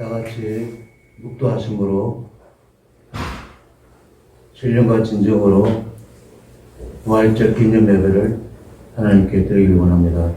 다 같이 묵도하심으로 신령과 진정으로 부활절 기념 예배를 하나님께 드리기 원합니다.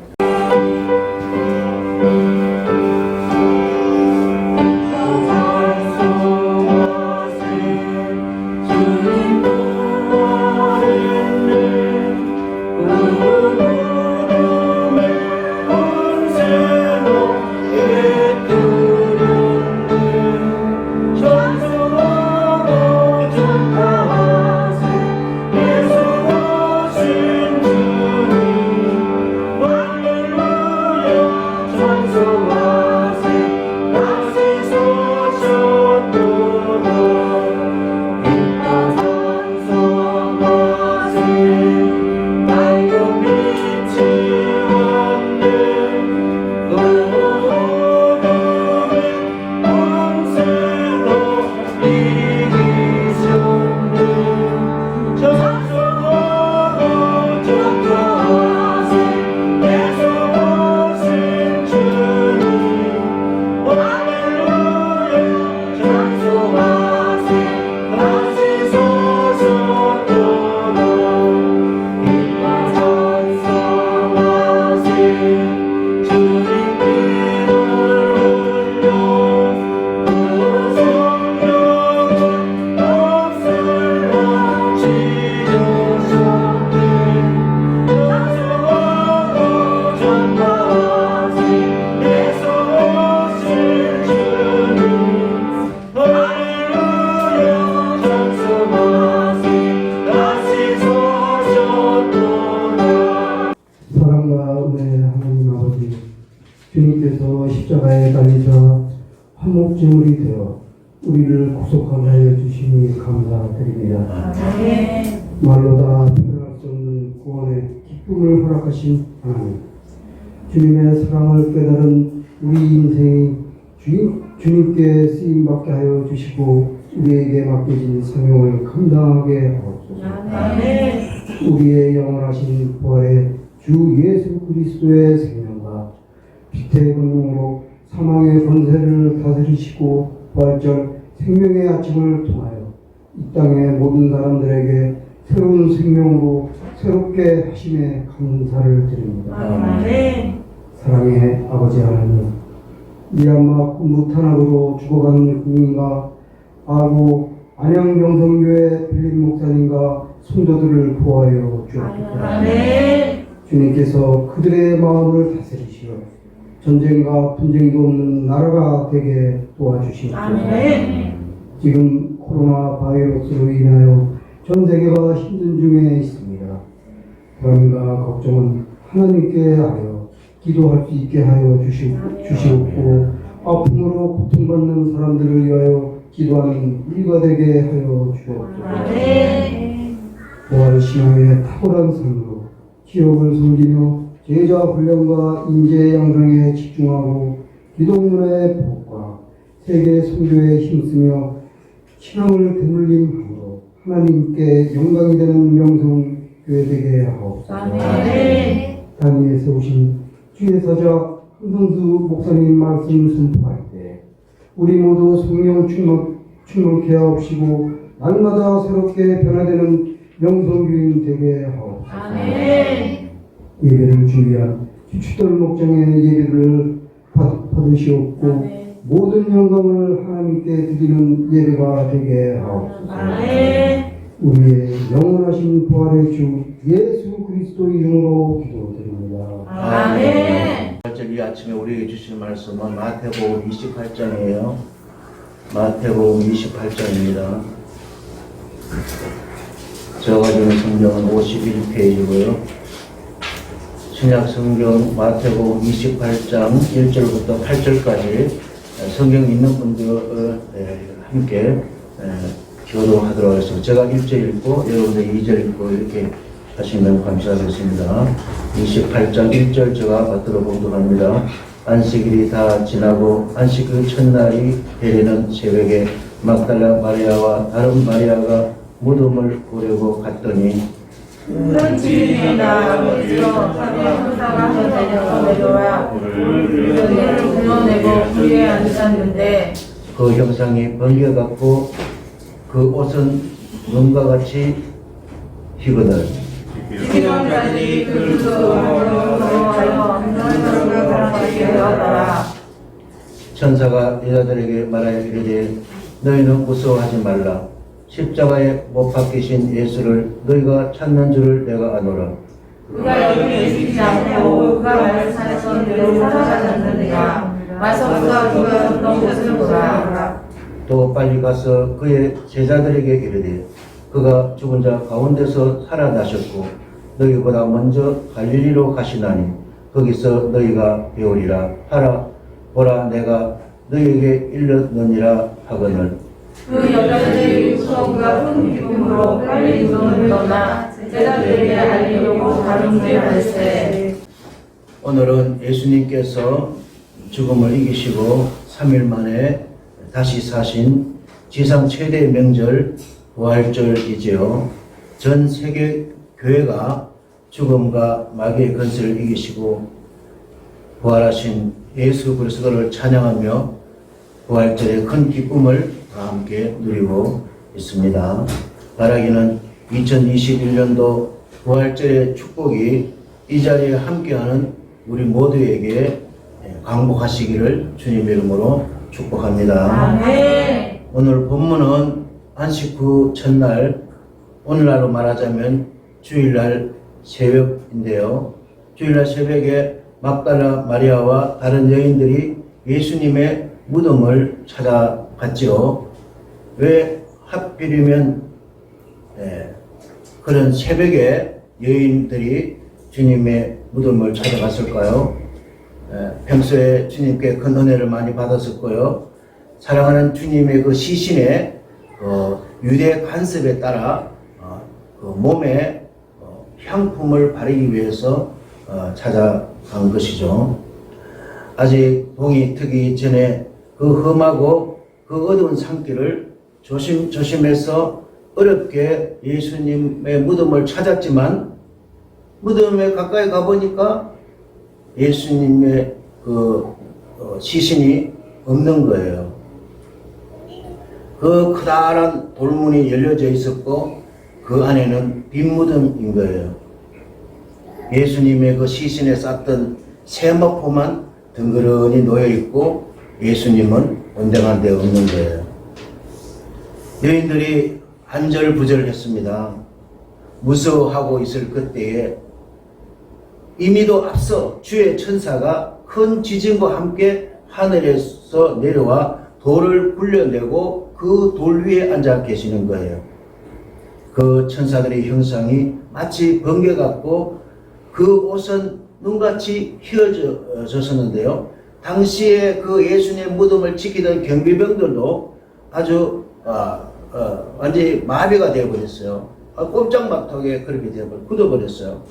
주님께서 십자가에 달리사 화목제물이 되어 우리를 구속하게 하여 주시니 감사드립니다. 말로 다 표현할 수 없는 구원의 기쁨을 허락하신 하나님, 주님의 사랑을 깨달은 우리 인생이 주님께 쓰임받게 하여 주시고 우리에게 맡겨진 사명을 감당하게 하옵소서. 우리의 영원하신 부활의 주 예수 그리스도의 생명과 빛의 권능으로 사망의 권세를 다스리시고 부활절 생명의 아침을 통하여 이 땅의 모든 사람들에게 새로운 생명으로 새롭게 하심에 감사를 드립니다. 사랑의 아버지 하나님, 미얀마 무탄압으로 죽어가는 국민과 아고 안양명성교회 빌립 목사님과 성도들을 보호하여 주옵소서. 주님께서 그들의 마음을 다스리시어 전쟁과 분쟁도 없는 나라가 되게 도와주시옵소서. 지금 코로나 바이러스로 인하여 전 세계가 힘든 중에 있습니다. 불안과 걱정은 하나님께 하여 기도할 수 있게 하여 주시옵고 아픔으로 고통받는 사람들을 위하여 기도하는 우리가 되게 하여 주옵소서. 부활 신앙의 탁월한 삶으로 기업을 섬기며 제자 훈련과 인재 양성에 집중하고 기독문화의 복과 세계 선교에 힘쓰며 신앙을 되물림함으로 하나님께 영광이 되는 명성교회 되게 하옵소서. 단위에 세우신 주의 사자 한성수 목사님 말씀 선포할 때 우리 모두 성령 충만케 하옵시고 날마다 새롭게 변화되는 명성교인 되게 하옵소서. 예배를 준비한 주치돌 목장의 예배를 받으시옵고 모든 영광을 하나님께 드리는 예배가 되게 하옵소서. 우리의 영원하신 부활의 주 예수 그리스도 이름으로 기도드립니다. 부활절 이 아침에 우리에게 주신 말씀은 마태복음 28장이에요. 마태복음 28장입니다. 제가 가지고 있는 성경은 51페이지고요. 신약 성경 마태복음 28장 1절부터 8절까지 성경 있는 분들 함께 교도하도록 하겠습니다. 제가 1절 읽고 여러분들 2절 읽고 이렇게 하시면 감사하겠습니다. 28장 1절 제가 받들어 봉독합니다. 안식일이 다 지나고 안식 그 첫날이 되려는 새벽에 막달라 마리아와 다른 마리아가 무덤을 보려고 갔더니 큰 지진이나 물에서 사자가 내려와 그들을 불러내고 불에 앉았는데 그 형상이 번개같고 그 옷은 눈과 같이 희거늘. 지금까지 그 두려워하여 너희가 그렇게 되었더라. 천사가 여자들에게 말하여 이르되 너희는 무서워하지 말라. 십자가에 못 박히신 예수를 너희가 찾는 줄을 내가 아노라. 그가 여기 계시지 않고 그가 말씀하신 대로 찾아갔느니라. 와서 그가 어떤 곳을 보라. 또 빨리 가서 그의 제자들에게 이르되 그가 죽은 자 가운데서 살아나셨고 너희보다 먼저 갈릴리로 가시나니 거기서 너희가 배우리라 하라. 보라 내가 너희에게 일렀느니라 하거늘. 그 여자들이 무서움과 큰 기쁨으로 빨리 눈을 떠나 제자들에게 알리려고 가는데 할세. 오늘은 예수님께서 죽음을 이기시고 3일 만에 다시 사신 지상 최대의 명절 부활절이지요. 전 세계 교회가 죽음과 마귀의 권세를 이기시고 부활하신 예수 그리스도를 찬양하며 부활절의 큰 기쁨을 다 함께 누리고 있습니다. 바라기는 2021년도 부활절의 축복이 이 자리에 함께하는 우리 모두에게 강복하시기를 주님의 이름으로 축복합니다. 아멘. 오늘 본문은 안식 후 첫날, 오늘날로 말하자면 주일날 새벽인데요. 주일날 새벽에 막달라 마리아와 다른 여인들이 예수님의 무덤을 찾아갔지요. 왜 하필이면 그런 새벽에 여인들이 주님의 무덤을 찾아갔을까요? 평소에 주님께 큰 은혜를 많이 받았을 거요. 사랑하는 주님의 그 시신에 유대 관습에 따라 그 몸에 향품을 바르기 위해서 찾아간 것이죠. 아직 동이 트기 전에 그 험하고 그 어두운 산길을 조심조심해서 어렵게 예수님의 무덤을 찾았지만 무덤에 가까이 가보니까 예수님의 그 시신이 없는 거예요. 그 커다란 돌문이 열려져 있었고 그 안에는 빈 무덤인 거예요. 예수님의 그 시신에 쌌던 세마포만 덩그러니 놓여있고 예수님은 온데간 데 없는 거예요. 여인들이 안절부절했습니다. 무서워하고 있을 그때에 이미도 앞서 주의 천사가 큰 지진과 함께 하늘에서 내려와 돌을 굴려내고 그 돌 위에 앉아 계시는 거예요. 그 천사들의 형상이 마치 번개 같고 그 옷은 눈같이 휘어졌었는데요. 당시에 그 예수님의 무덤을 지키던 경비병들도 아주 완전히 마비가 되어버렸어요. 꼼짝 못하게 그렇게 굳어버렸어요.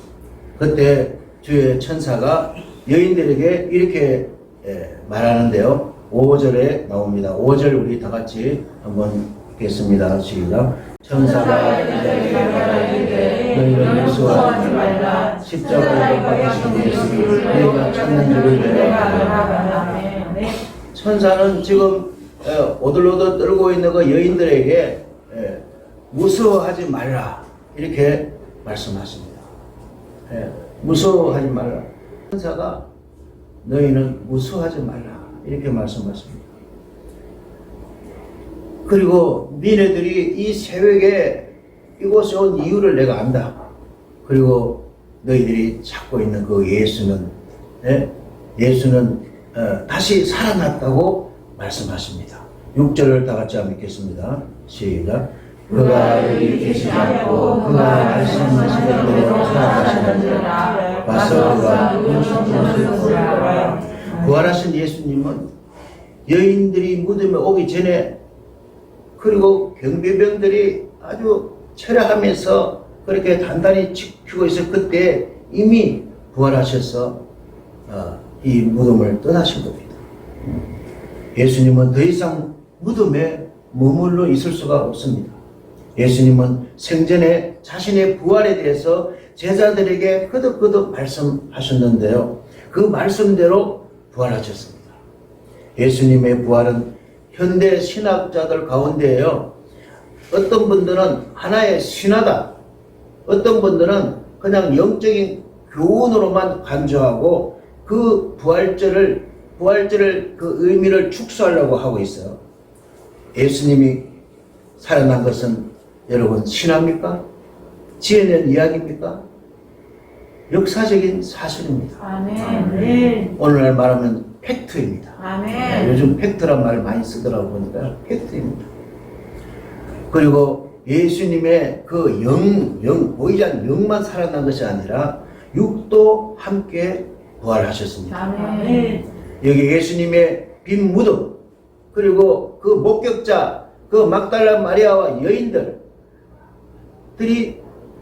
그때 주의 천사가 여인들에게 이렇게 말하는데요. 5절에 나옵니다. 5절 우리 다 같이 한번 읽겠습니다. 시작. 천사가 너희는 무서워하지 말라. 십자가에 못 박히신 예수를 너희가 찾는 줄을 내가 아노라. 천사는 지금 오들오들 떨고 있는 그 여인들에게 무서워하지 말라 이렇게 말씀하십니다. 무서워하지 말라. 천사가 너희는 무서워하지 말라 이렇게 말씀하십니다. 그리고 니네들이 이 새벽에 이곳에 온 이유를 내가 안다. 그리고 너희들이 찾고 있는 그 예수는 다시 살아났다고 말씀하십니다. 6절을 다 같이 한번 읽겠습니다. 시작. 그가 여기 계시지 않고 그가 말씀하신 대로 살아나시느니라. 와서 그가 부활하신 예수님은 여인들이 무덤에 오기 전에 그리고 경비병들이 아주 철회하면서 그렇게 단단히 지키고 있을 그때 이미 부활하셔서 이 무덤을 떠나신 겁니다. 예수님은 더 이상 무덤에 머물러 있을 수가 없습니다. 예수님은 생전에 자신의 부활에 대해서 제자들에게 거듭거듭 말씀하셨는데요. 그 말씀대로 부활하셨습니다. 예수님의 부활은 현대 신학자들 가운데에요. 어떤 분들은 하나의 신화다. 어떤 분들은 그냥 영적인 교훈으로만 간주하고 그 부활절을 그 의미를 축소하려고 하고 있어요. 예수님이 살아난 것은 여러분 신화입니까? 지어낸 이야기입니까? 역사적인 사실입니다. 아멘. 오늘날 말하면 팩트입니다. 아멘. 요즘 팩트란 말 많이 쓰더라고 보니까 팩트입니다. 그리고 예수님의 그 보이지 않는 영만 살아난 것이 아니라 육도 함께 부활하셨습니다. 아멘. 여기 예수님의 빈 무덤, 그리고 그 목격자, 그 막달라 마리아와 여인들이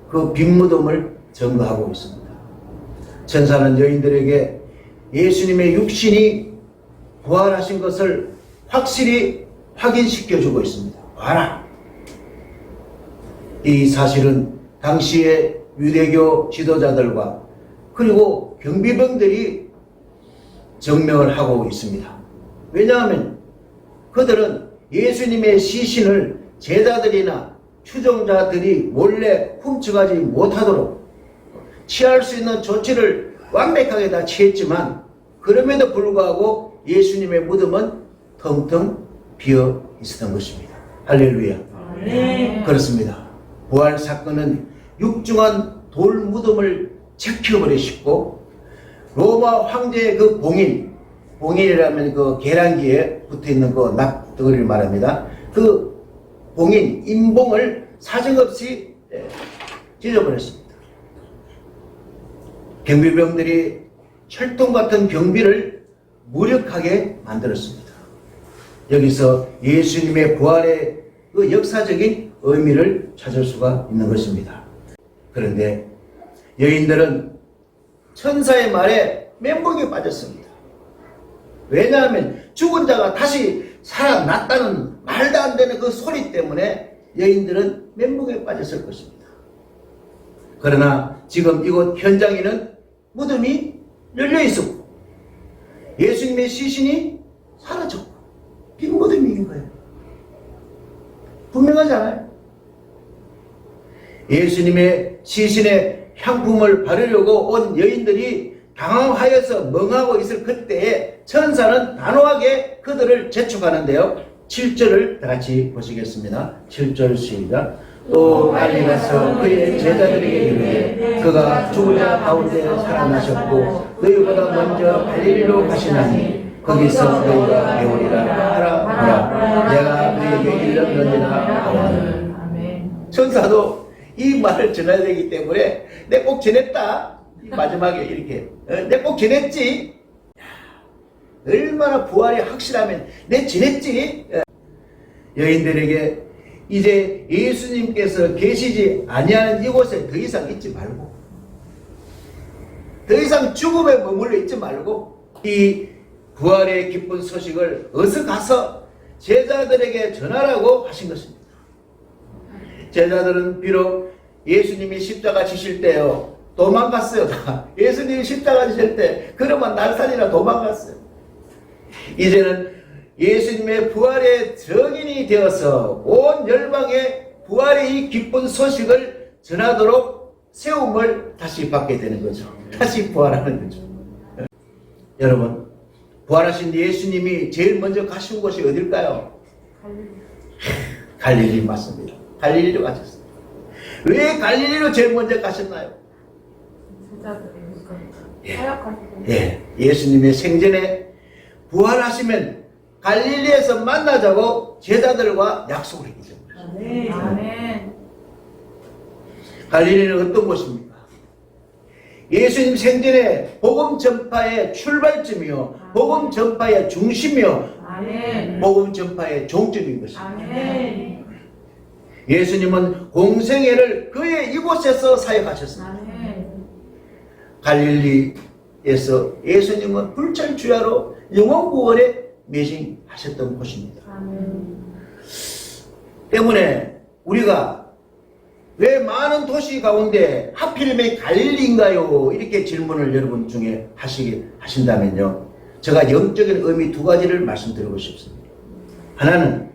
그 빈 무덤을 증거하고 있습니다. 천사는 여인들에게 예수님의 육신이 부활하신 것을 확실히 확인시켜주고 있습니다. 봐라. 이 사실은 당시의 유대교 지도자들과 그리고 경비병들이 증명을 하고 있습니다. 왜냐하면 그들은 예수님의 시신을 제자들이나 추종자들이 몰래 훔쳐가지 못하도록 취할 수 있는 조치를 완벽하게 다 취했지만 그럼에도 불구하고 예수님의 무덤은 텅텅 비어 있었던 것입니다. 할렐루야. 네. 그렇습니다. 부활 사건은 육중한 돌 무덤을 제껴버리시고 로마 황제의 그 봉인이라면 그 계란기에 붙어있는 그 납덩어리를 말합니다. 그 봉인, 인봉을 사정없이 찢어버렸습니다. 경비병들이 철통 같은 경비를 무력하게 만들었습니다. 여기서 예수님의 부활의 그 역사적인 의미를 찾을 수가 있는 것입니다. 그런데 여인들은 천사의 말에 멘붕에 빠졌습니다. 왜냐하면 죽은 자가 다시 살아났다는 말도 안 되는 그 소리 때문에 여인들은 멘붕에 빠졌을 것입니다. 그러나 지금 이곳 현장에는 무덤이 열려 있었고 예수님의 시신이 사라졌고 빈 무덤인 거예요. 분명하지 않아요? 예수님의 시신에 향품을 바르려고 온 여인들이 당황하여서 멍하고 있을 그때에 천사는 단호하게 그들을 재촉하는데요. 7절을 다 같이 보시겠습니다. 7절 시작. 또 빨리 가서 그의 제자들에게 이르되 그가 죽은 자 가운데 살아나셨고 너희보다 먼저 갈릴리로 가시나니 거기서 너희가 배우리라 하라. 내가 너희에게 일렀느니라 하오니. 천사도 이 말을 전해야 되기 때문에 내 꼭 전했다. 마지막에 이렇게 내 꼭 전했지. 얼마나 부활이 확실하면 내 전했지. 여인들에게 이제 예수님께서 계시지 아니하는 이곳에 더 이상 있지 말고 더 이상 죽음에 머물러 있지 말고 이 부활의 기쁜 소식을 어서 가서 제자들에게 전하라고 하신 것입니다. 제자들은 비록 예수님이 십자가 지실 때요 도망갔어요. 다. 예수님이 십자가 지실 때 그러면 날산이나 도망갔어요. 이제는 예수님의 부활의 증인이 되어서 온 열방에 부활의 이 기쁜 소식을 전하도록 세움을 다시 받게 되는 거죠. 다시 부활하는 거죠. 여러분, 부활하신 예수님이 제일 먼저 가신 곳이 어딜까요? 갈릴리 맞습니다. 갈릴리로 가셨습니다. 왜 갈릴리로 제일 먼저 가셨나요? 예수님의 생전에 부활하시면 갈릴리에서 만나자고 제자들과 약속을 했기 때문에. 아멘. 갈릴리는 어떤 곳입니까? 예수님 생전에 복음 전파의 출발점이요, 복음 전파의 중심이요, 아멘. 복음 전파의 종점인 것입니다. 아멘. 예수님은 공생애를 그의 이곳에서 사역하셨습니다. 아멘. 갈릴리에서 예수님은 불찰주야로 영원구원에 매진하셨던 곳입니다. 아멘. 때문에 우리가 왜 많은 도시 가운데 하필이면 갈릴리인가요? 이렇게 질문을 여러분 중에 하신다면요. 제가 영적인 의미 두 가지를 말씀드리고 싶습니다. 하나는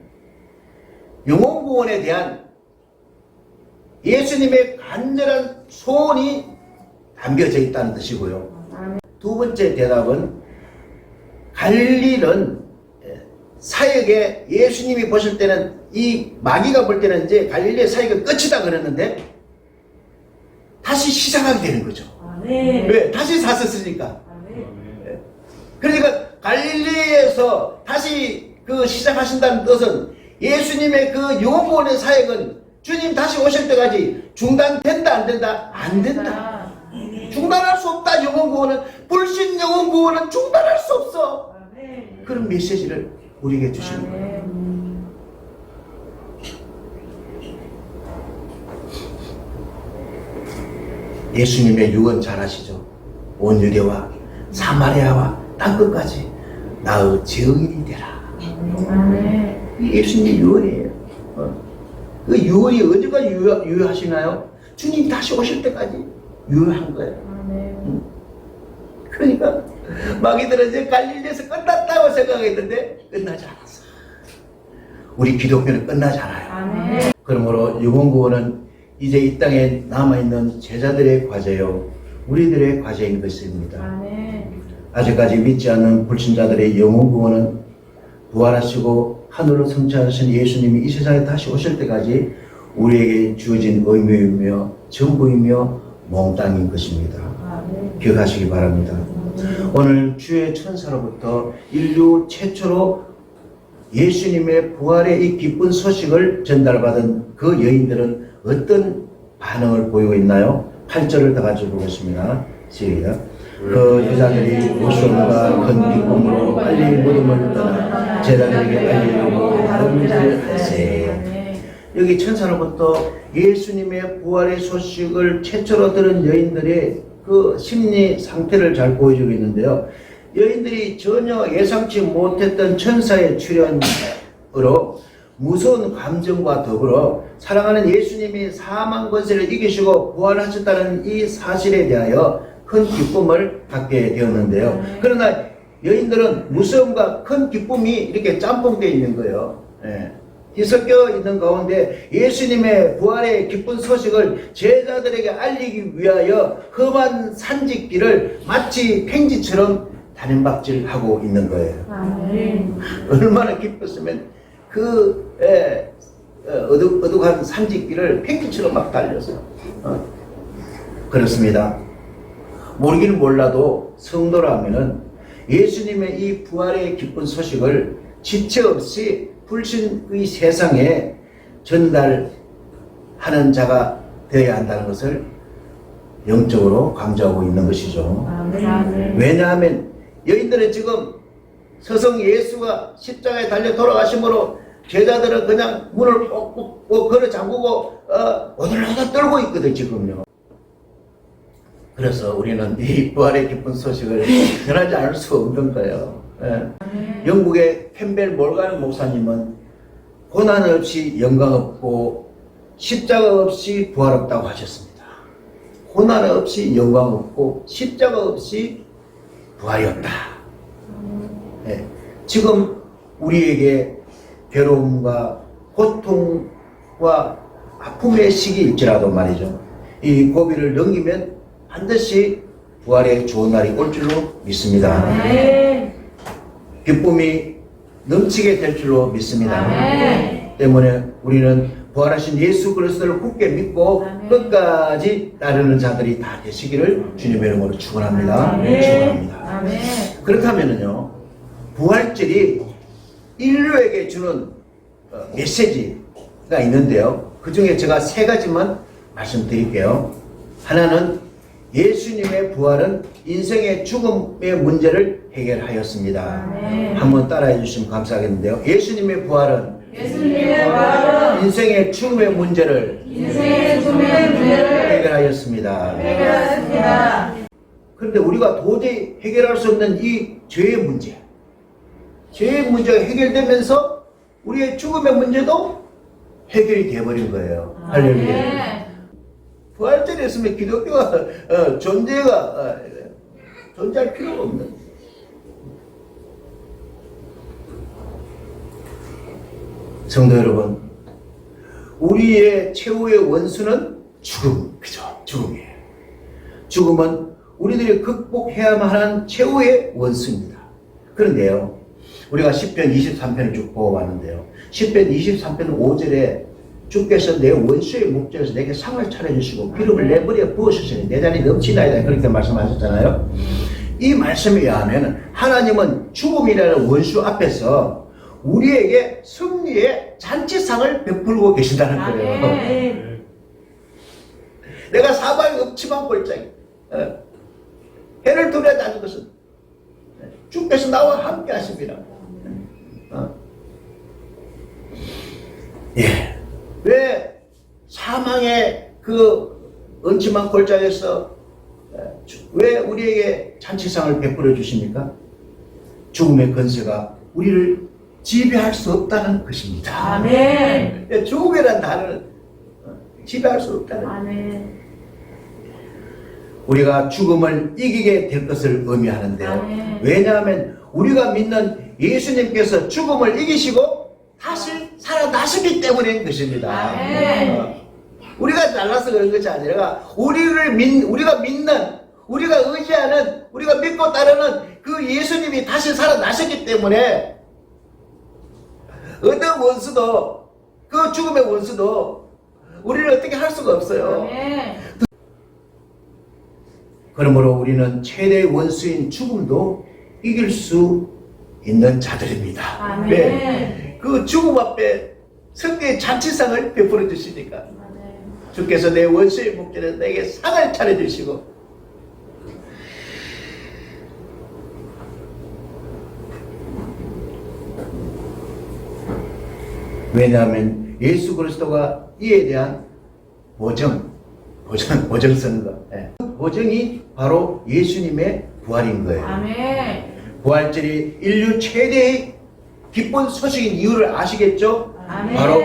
영혼구원에 대한 예수님의 간절한 소원이 담겨져 있다는 뜻이고요. 두 번째 대답은 갈릴리는 사역에 예수님이 보실 때는 이 마귀가 볼 때는 이제 갈릴리의 사역이 끝이다 그랬는데 다시 시작하게 되는 거죠. 왜? 다시 샀었으니까. 그러니까 갈릴리에서 다시 시작하신다는 뜻은 예수님의 그 영혼구원의 사역은 주님 다시 오실 때까지 중단된다 안 된다? 안 된다. 중단할 수 없다. 영혼구원은 불신 영혼구원은 중단할 수 없어. 그런 메시지를 우리에게 주시는 거예요. 예수님의 유언 잘 아시죠? 온 유대와 사마리아와 땅끝까지 나의 증인이 되라. 이 예수님의 유언이에요. 그 유언이 어디가 유효하시나요? 주님 다시 오실 때까지 유효한 거예요. 그러니까 마귀들은 이제 갈릴리에서 끝났다고 생각했는데 끝나지 않았어. 우리 기독교는 끝나지 않아요. 그러므로 영혼구원은 이제 이 땅에 남아있는 제자들의 과제요, 우리들의 과제인 것입니다. 아직까지 믿지 않는 불신자들의 영혼구원은 부활하시고 하늘로 승천하신 예수님이 이 세상에 다시 오실 때까지 우리에게 주어진 의무이며 전부이며 몽땅인 것입니다. 기억하시기 바랍니다. 오늘 주의 천사로부터 인류 최초로 예수님의 부활의 이 기쁜 소식을 전달받은 그 여인들은 어떤 반응을 보이고 있나요? 8절을 다 같이 보겠습니다. 시작. 그 여자들이 무서움과 큰 기쁨으로 빨리 무덤을 떠나 제자들에게 알리려고 다름질을 하세. 여기 천사로부터 예수님의 부활의 소식을 최초로 들은 여인들의 그 심리 상태를 잘 보여주고 있는데요. 여인들이 전혀 예상치 못했던 천사의 출현으로 무서운 감정과 더불어 사랑하는 예수님이 사망 권세를 이기시고 부활하셨다는 이 사실에 대하여 큰 기쁨을 갖게 되었는데요. 그러나 여인들은 무서움과 큰 기쁨이 이렇게 짬뽕되어 있는 거예요. 뒤섞여 있는 가운데 예수님의 부활의 기쁜 소식을 제자들에게 알리기 위하여 험한 산짓길을 마치 팽지처럼 단연박질하고 있는 거예요. 얼마나 기뻤으면 그 어둑한 산짓길을 팽지처럼 막 달려서 그렇습니다. 모르기는 몰라도 성도라면은 예수님의 이 부활의 기쁜 소식을 지체 없이 불신의 세상에 전달하는 자가 되어야 한다는 것을 영적으로 강조하고 있는 것이죠. 왜냐하면 여인들은 지금 서성 예수가 십자가에 달려 돌아가심으로 제자들은 그냥 문을 꼭 걸어 잠그고 오들오들 떨고 있거든 지금요. 그래서 우리는 이 부활의 기쁜 소식을 전하지 않을 수 없는 거예요. 영국의 캠벨 몰간 목사님은 고난 없이 영광 없고 십자가 없이 부활 없다고 하셨습니다. 고난 없이 영광 없고 십자가 없이 부활이 없다. 지금 우리에게 괴로움과 고통과 아픔의 시기일지라도 말이죠. 이 고비를 넘기면 반드시 부활의 좋은 날이 올 줄로 믿습니다. 기쁨이 넘치게 될 줄로 믿습니다. 때문에 우리는 부활하신 예수 그리스도를 굳게 믿고 끝까지 따르는 자들이 다 되시기를 주님의 이름으로 축원합니다. 축원합니다. 그렇다면요, 부활절이 인류에게 주는 메시지가 있는데요. 그 중에 제가 3가지만 말씀드릴게요. 하나는 예수님의 부활은 인생의 죽음의 문제를 해결하였습니다. 한번 따라해 주시면 감사하겠는데요. 예수님의 부활은 인생의 죽음의 문제를 해결하였습니다. 그런데 우리가 도저히 해결할 수 없는 이 죄의 문제가 해결되면서 우리의 죽음의 문제도 해결이 되어버린 거예요. 할렐루야. 부활절이 있으면 기독교가 존재할 필요가 없는. 성도 여러분, 우리의 최후의 원수는 죽음, 그죠? 죽음이에요. 죽음은 우리들이 극복해야만 하는 최후의 원수입니다. 그런데요, 우리가 10편 23편을 쭉 보아봤는데요, 10편 23편 5절에 주께서 내 원수의 목전에서 내게 상을 차려주시고 기름을 내 머리에 부으셨으니 내 잔이 넘치나이다, 그렇게 말씀하셨잖아요. 이 말씀에 의하면 하나님은 죽음이라는 원수 앞에서 우리에게 승리의 잔치상을 베풀고 계신다는 거예요. 내가 사방이 없지만 골짜기, 해를 두려워하는 것은 주께서 나와 함께 하십니다. 예. 왜 사망의 그 음침한 골짜기에서 왜 우리에게 잔치상을 베풀어 주십니까? 죽음의 권세가 우리를 지배할 수 없다는 것입니다. 아멘. 죽음이라는 단어는 지배할 수 없다는. 아멘. 우리가 죽음을 이기게 될 것을 의미하는데요. 아멘. 왜냐하면 우리가 믿는 예수님께서 죽음을 이기시고 다시 살아나시기 때문인 것입니다. 아멘. 우리가 잘나서 그런 것이 아니라 우리가 믿는, 우리가 의지하는, 우리가 믿고 따르는 그 예수님이 다시 살아나셨기 때문에 어떤 원수도, 그 죽음의 원수도 우리를 어떻게 할 수가 없어요. 아멘. 그러므로 우리는 최대의 원수인 죽음도 이길 수 있는 자들입니다. 아멘. 네. 그 죽음 앞에 승리의 잔치상을 베풀어 주시니까 주께서 내 원수의 목전에서 내게 상을 차려주시고 왜냐하면 예수 그리스도가 이에 대한 보증선거, 그 보증이 바로 예수님의 부활인 거예요. 아멘. 부활절이 인류 최대의 기쁜 소식인 이유를 아시겠죠? 아멘. 바로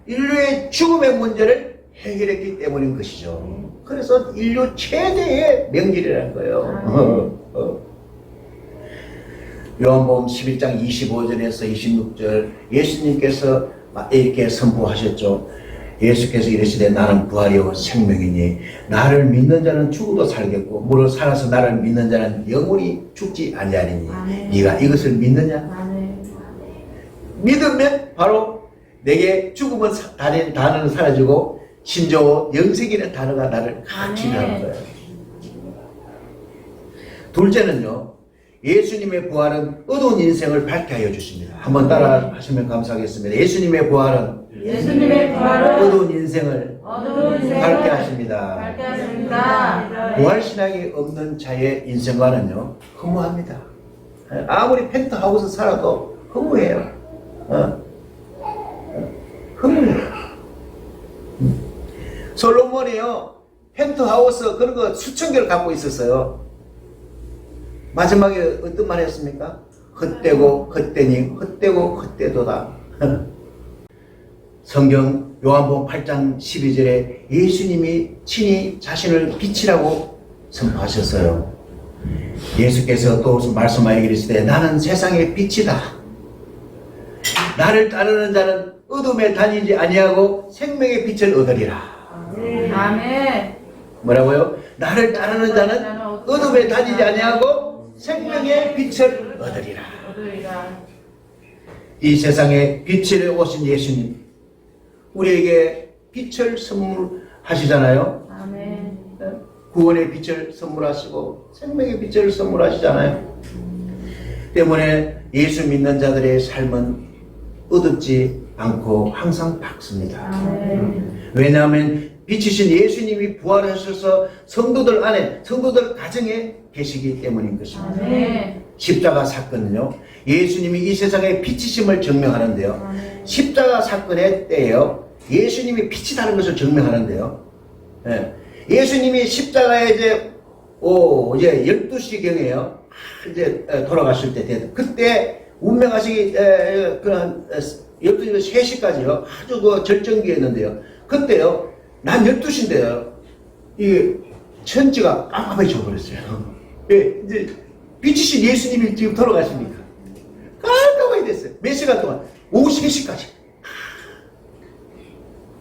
인류의 죽음의 문제를 해결했기 때문인 것이죠. 그래서 인류 최대의 명절이라는 거예요. 요한복음 11장 25절에서 26절 예수님께서 이렇게 선포하셨죠. 예수께서 이르시되 나는 부활이요 생명이니 나를 믿는 자는 죽어도 살겠고 무릇 살아서 나를 믿는 자는 영원히 죽지 아니하리니 아멘. 네가 이것을 믿느냐? 아멘. 믿으면 바로 내게 죽음은 단어는 사라지고 신조 영생이라는 단어가 나를 지배하는 거예요. 둘째는요, 예수님의 부활은 어두운 인생을 밝게 하여 주십니다. 한번 따라 하시면 감사하겠습니다. 예수님의 부활은 어두운 인생을 밝게 하십니다. 밝게 하십니다. 부활신앙이 없는 자의 인생과는요, 허무합니다. 아무리 펜트하우스 살아도 허무해요. 허무해요. 솔로몬이요, 펜트하우스 그런 거 수천 개를 갖고 있었어요. 마지막에 어떤 말 했습니까? 헛되고 헛되니 헛되고 헛되도다. 성경 요한복음 8장 12절에 예수님이 친히 자신을 빛이라고 선포하셨어요. 예수께서 또 말씀하여 이르시되 나는 세상의 빛이다. 나를 따르는 자는 어둠에 다니지 아니하고 생명의 빛을 얻으리라. 아멘. 뭐라고요? 나를 따르는 자는 어둠에 다니지 아니하고 생명의 빛을 얻으리라. 이 세상에 빛을 오신 예수님, 우리에게 빛을 선물하시잖아요. 아멘. 구원의 빛을 선물하시고 생명의 빛을 선물하시잖아요. 때문에 예수 믿는 자들의 삶은 어둡지 않고 항상 밝습니다. 아멘. 왜냐하면 빛이신 예수님이 부활하셔서 성도들 안에, 성도들 가정에 계시기 때문인 것입니다. 아멘. 십자가 사건은요, 예수님이 이 세상의 빛이심을 증명하는데요. 아멘. 십자가 사건의 때에요, 예수님이 빛이라는 것을 증명하는데요. 예수님이 십자가에 이제 12시경에요, 이제 돌아가실 때, 그때 운명하시기, 그런 12시 3시까지요, 아주 그 절정기였는데요. 그때요, 난 12시인데요, 이 천지가 깜깜해져 버렸어요. 예, 이제 빛이신 예수님이 지금 돌아가시니까 깜깜하게 됐어요. 몇 시간 동안? 오후 3시까지.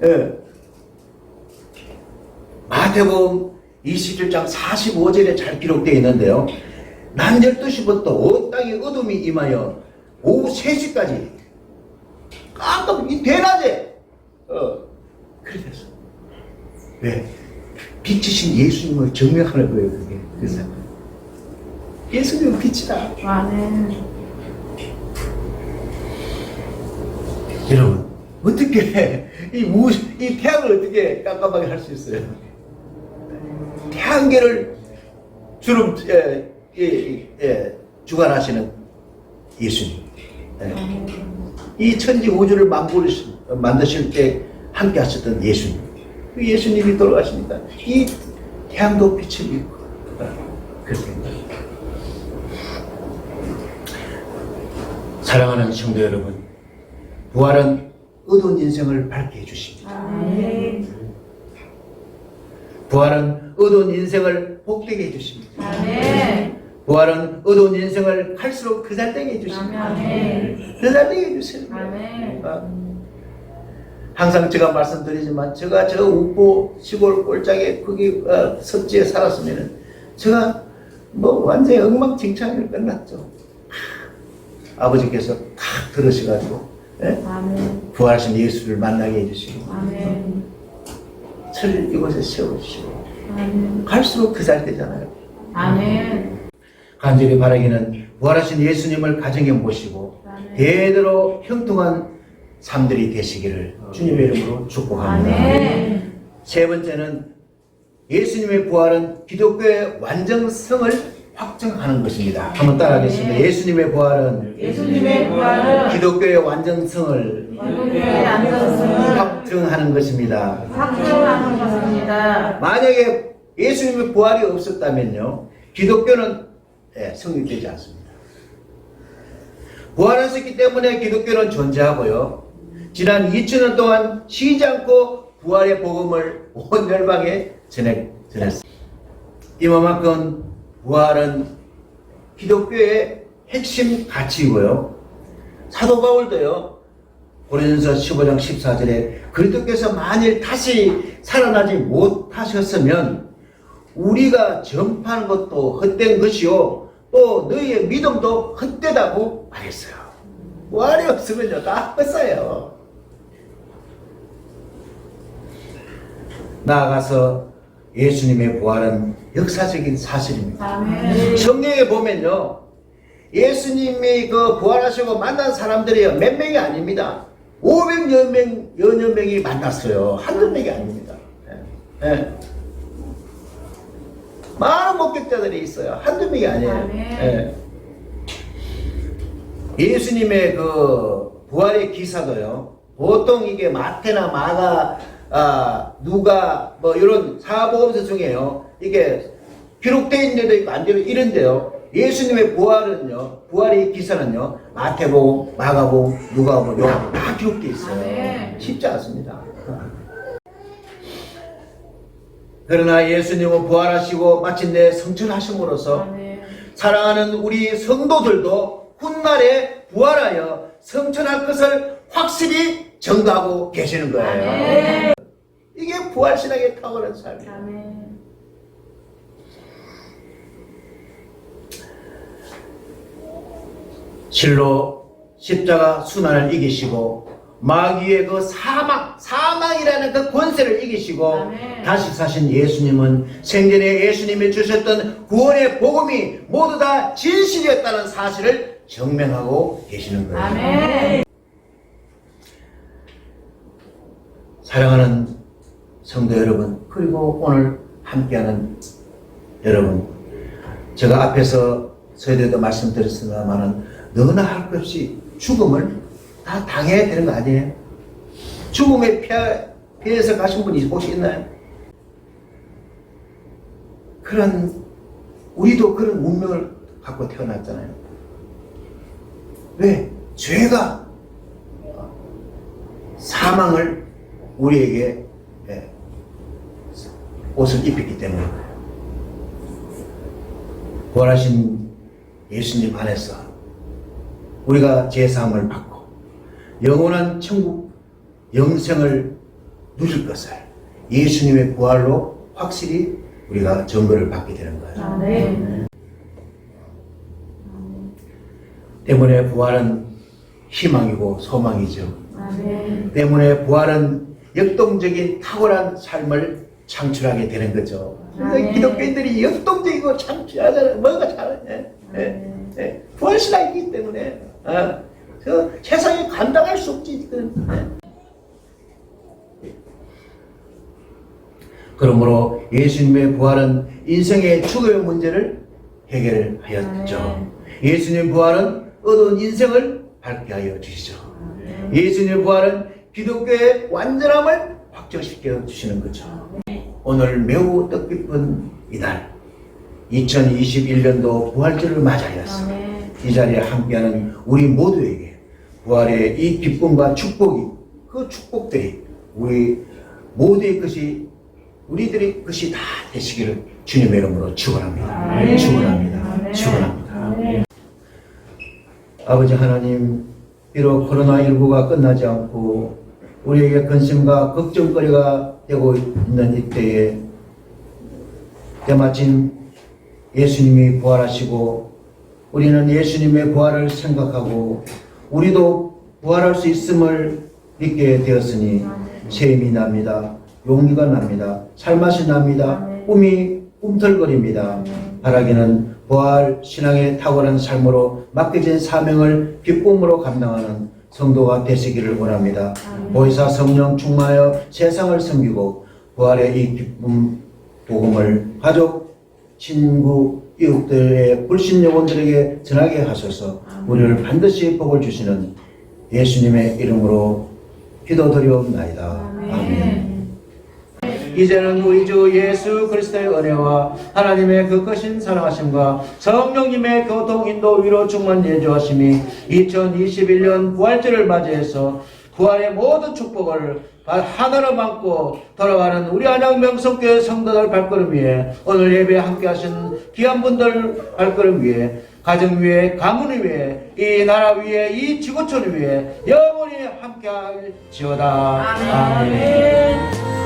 예. 마태복음 21장 45절에 잘 기록되어 있는데요. 낮 12시부터 온 땅에 어둠이 임하여 오후 3시까지 깜깜, 이 대낮에 그렇게 됐어. 왜? 빛이신 예수님을 증명하는 거예요, 그게. 그래서 예수님은 빛이다. 아멘. 여러분, 어떻게 이 태양을 어떻게 깜깜하게 할 수 있어요? 태양계를 주름 주관하시는 예수님. 이 천지 우주를 만드실 때 함께 하셨던 예수님. 그 예수님이 돌아가십니다. 이 태양도 빛을 잃고 그렇게 됩니다. 사랑하는 성도 여러분, 부활은 어두운 인생을 밝게 해주십니다. 아멘. 부활은 어두운 인생을 복되게 해주십니다. 아멘. 부활은 어두운 인생을 갈수록 그잘되게 해주십니다. 아멘. 그잘되게 해주세요. 아멘. 항상 제가 말씀드리지만 제가 저 우포 시골 꼴짝에 거기 섭지에 살았으면은 제가 뭐 완전히 엉망진창이 끝났죠. 아버지께서 탁 들으셔가지고 아멘. 부활하신 예수를 만나게 해주시고 아멘. 저를 이곳에 세워주시고 아멘. 갈수록 그잘되잖아요. 아멘. 간절히 바라기는 부활하신 예수님을 가정에 모시고 아멘. 대대로 형통한 삶들이 되시기를 주님의 이름으로 축복합니다. 아멘. 세 번째는 예수님의 부활은 기독교의 완전성을 확증하는 것입니다. 한번 따라하겠습니다. 예수님의 부활은 예수님의 부활은 기독교의 완전성을 기독교의 안전성을 확증하는 것입니다. 확증하는 것입니다. 만약에 예수님의 부활이 없었다면요, 기독교는 성립되지 않습니다. 부활하셨기 때문에 기독교는 존재하고요, 지난 2000년 동안 쉬지 않고 부활의 복음을 온 열방에 전했습니다. 이만큼 부활은 기독교의 핵심 가치이고요, 사도 바울도요, 고린도서 15장 14절에 그리스도께서 만일 다시 살아나지 못하셨으면 우리가 전파하는 것도 헛된 것이요 또 너희의 믿음도 헛되다고 말했어요. 부활이 없으면요 다 헛사예요. 나아가서 예수님의 부활은 역사적인 사실입니다. 아멘. 성경에 보면요, 예수님이 그 부활하시고 만난 사람들이요 몇 명이 아닙니다. 500여 명이 만났어요. 한두 명이 아닙니다. 많은 목격자들이 있어요. 한두 명이 아니에요. 예수님의 그 부활의 기사도요, 보통 이게 마태나 마가, 누가 뭐 이런 사복음서 중에요, 이게 기록되어 있는 데도 있고 안 되어 이런데요, 예수님의 부활은요, 부활의 기사는요, 마태복음, 마가복음, 누가복음, 요한복음 다 기록되어 있어요. 아멘. 쉽지 않습니다. 그러나 예수님은 부활하시고 마침내 성천하심으로써 아멘. 사랑하는 우리 성도들도 훗날에 부활하여 성천할 것을 확실히 전가하고 계시는 거예요. 아멘. 이게 부활신앙의 탁월한 삶이에요. 아멘. 실로 십자가 순환을 이기시고 마귀의 그 사망이라는 그 권세를 이기시고 아멘. 다시 사신 예수님은 생전에 예수님이 주셨던 구원의 복음이 모두 다 진실이었다는 사실을 증명하고 계시는 거예요. 아멘. 사랑하는 성도 여러분, 그리고 오늘 함께하는 여러분, 제가 앞에서 서두에도 말씀드렸습니다만은 너나 할 것 없이 죽음을 다 당해야 되는 거 아니에요? 죽음에 피해서 가신 분이 혹시 있나요? 우리도 그런 운명을 갖고 태어났잖아요. 왜? 죄가 사망을 우리에게 옷을 입혔기 때문에 부활하신 예수님 안에서 우리가 제사함을 받고 영원한 천국 영생을 누릴 것을 예수님의 부활로 확실히 우리가 증거를 받게 되는 거예요. 아멘. 때문에 부활은 희망이고 소망이죠. 아멘. 때문에 부활은 역동적인 탁월한 삶을 창출하게 되는 거죠. 그러니까 기독교인들이 역동적이고 창출하잖아요. 뭐가 잘하냐. 부활신앙이기 때문에 그 세상에 감당할 수 없지. 그러므로 예수님의 부활은 인생의 추구의 문제를 해결하였죠. 예수님 부활은 어두운 인생을 밝게 하여 주시죠. 예수님의 부활은 기독교의 완전함을 확정시켜 주시는 거죠. 오늘 매우 뜻깊은 이날 2021년도 부활절을 맞이하였어. 이 자리에 함께하는 우리 모두에게 부활의 이 기쁨과 축복이 그 축복들이 우리 모두의 것이 우리들의 것이 다 되시기를 주님의 이름으로 축원합니다. 축원합니다. 축원합니다. 아버지 하나님, 비록 코로나19가 끝나지 않고 우리에게 근심과 걱정거리가 되고 있는 이때에 때마침 예수님이 부활하시고 우리는 예수님의 부활을 생각하고 우리도 부활할 수 있음을 믿게 되었으니 새 힘이 납니다. 용기가 납니다. 살맛이 납니다. 꿈이 꿈틀거립니다. 바라기는 부활 신앙의 탁월한 삶으로 맡겨진 사명을 기쁨으로 감당하는 성도가 되시기를 원합니다. 보혜사 성령 충만하여 세상을 섬기고 부활의 이 기쁨 복음을 가족, 친구, 이웃들의 불신 영혼들에게 전하게 하소서. 우리를 반드시 복을 주시는 예수님의 이름으로 기도드리옵나이다. 아멘. 이제는 우리 주 예수 그리스도의 은혜와 하나님의 그 크신 사랑하심과 성령님의 교통 인도 위로 충만 예조하심이 2021년 부활절을 맞이해서 부활의 모든 축복을 하나로 안고 돌아가는 우리 안양 명성교회 성도들 발걸음 위에 오늘 예배에 함께 하신 귀한 분들 발걸음 위에 가정 위에 가문 위에 이 나라 위에 이 지구촌 위에 영원히 함께 할지어다. 아멘.